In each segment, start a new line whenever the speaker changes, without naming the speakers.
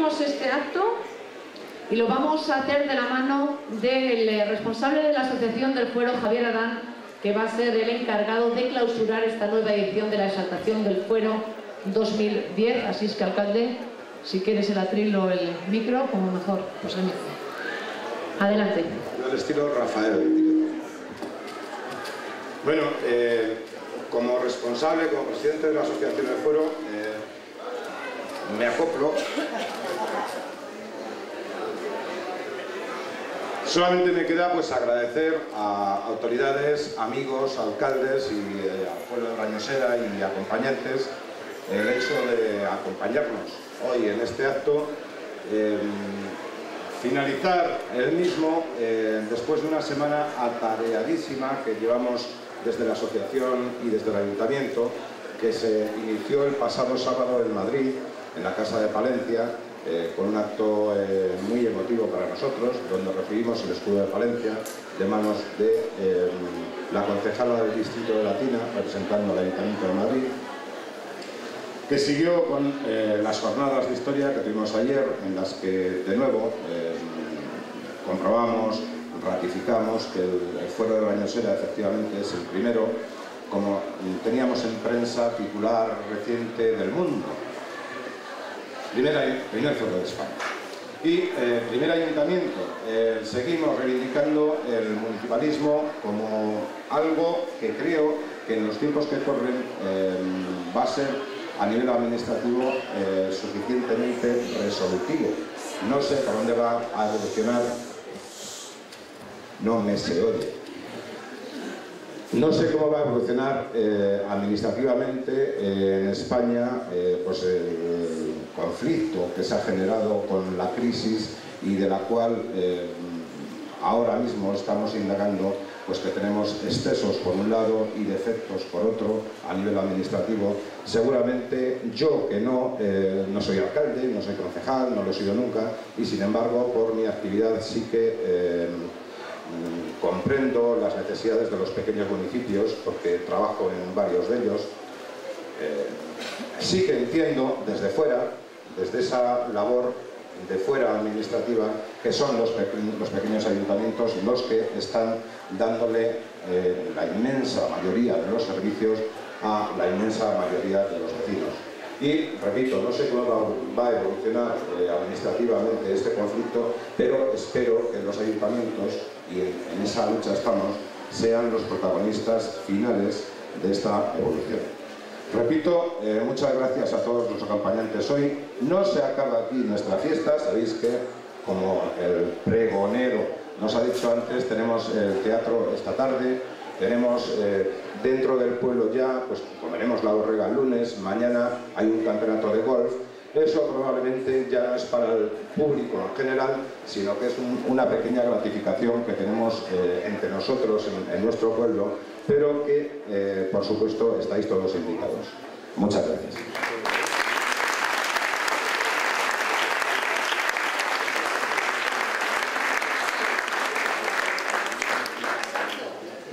abrimos este acto y lo vamos a hacer de la mano del responsable de la Asociación del Fuero, Javier Adán, que va a ser el encargado de clausurar esta nueva edición de la Exaltación del Fuero 2010. Así es que, alcalde, si quieres el atril o el micro, como mejor, pues el micro. Adelante.
Al estilo Rafael. Bueno, como responsable, como presidente de la Asociación del Fuero, me acoplo. Solamente me queda pues agradecer a autoridades, amigos, alcaldes y al pueblo de Brañosera y acompañantes el hecho de acompañarnos hoy en este acto, finalizar el mismo después de una semana atareadísima que llevamos desde la asociación y desde el ayuntamiento, que se inició el pasado sábado en Madrid, en la Casa de Palencia, con un acto muy emotivo para nosotros, donde recibimos el escudo de Palencia de manos de la concejala del distrito de Latina, representando al Ayuntamiento de Madrid, que siguió con las jornadas de historia que tuvimos ayer, en las que de nuevo comprobamos, ratificamos que el Fuero de Brañosera efectivamente es el primero, como teníamos en prensa, titular reciente del mundo. Primer Fuero de España. Y primer ayuntamiento. Seguimos reivindicando el municipalismo como algo que creo que en los tiempos que corren va a ser a nivel administrativo suficientemente resolutivo. No sé por dónde va a evolucionar. No me se oye. No sé cómo va a evolucionar administrativamente en España pues el conflicto que se ha generado con la crisis y de la cual ahora mismo estamos indagando, pues que tenemos excesos por un lado y defectos por otro a nivel administrativo. Seguramente yo, que no soy alcalde, no soy concejal, no lo he sido nunca, y sin embargo por mi actividad sí que comprendo las necesidades de los pequeños municipios, porque trabajo en varios de ellos. Sí que entiendo desde fuera, desde esa labor de fuera administrativa, que son los pequeños ayuntamientos los que están dándole la inmensa mayoría de los servicios a la inmensa mayoría de los vecinos. Y, repito, no sé cómo va a evolucionar administrativamente este conflicto, pero espero que los ayuntamientos, y en esa lucha estamos, sean los protagonistas finales de esta evolución. Repito, muchas gracias a todos los acompañantes hoy. No se acaba aquí nuestra fiesta, sabéis que, como el pregonero nos ha dicho antes, tenemos el teatro esta tarde, tenemos dentro del pueblo ya, pues comeremos la borrega el lunes, mañana hay un campeonato de golf. Eso probablemente ya no es para el público en general, sino que es una pequeña gratificación que tenemos entre nosotros en nuestro pueblo, pero que, por supuesto, estáis todos invitados. Muchas gracias.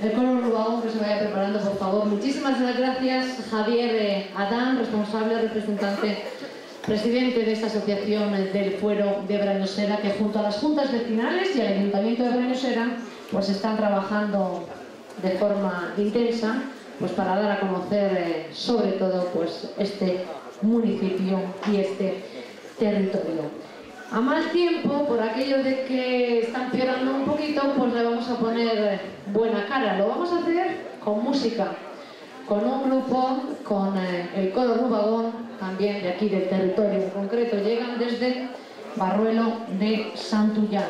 El coro Rubagón, que se vaya preparando, por favor. Muchísimas gracias, Javier Adán, responsable, representante, presidente de esta asociación del Fuero de Brañosera, que junto a las juntas vecinales y al Ayuntamiento de Brañosera pues están trabajando de forma intensa pues para dar a conocer sobre todo pues este municipio y este territorio. A mal tiempo, por aquello de que está empeorando un poquito, pues le vamos a poner buena cara. Lo vamos a hacer con música, con un grupo, con el coro Rubagón, también de aquí del territorio en concreto. Llegan desde Barruelo de Santullán.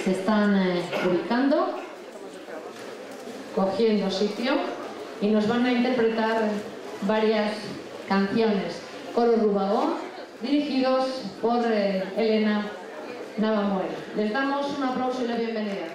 Se están ubicando, cogiendo sitio y nos van a interpretar varias canciones. Coro Rubagón, dirigidos por Elena Navamuel. Les damos un aplauso y la bienvenida.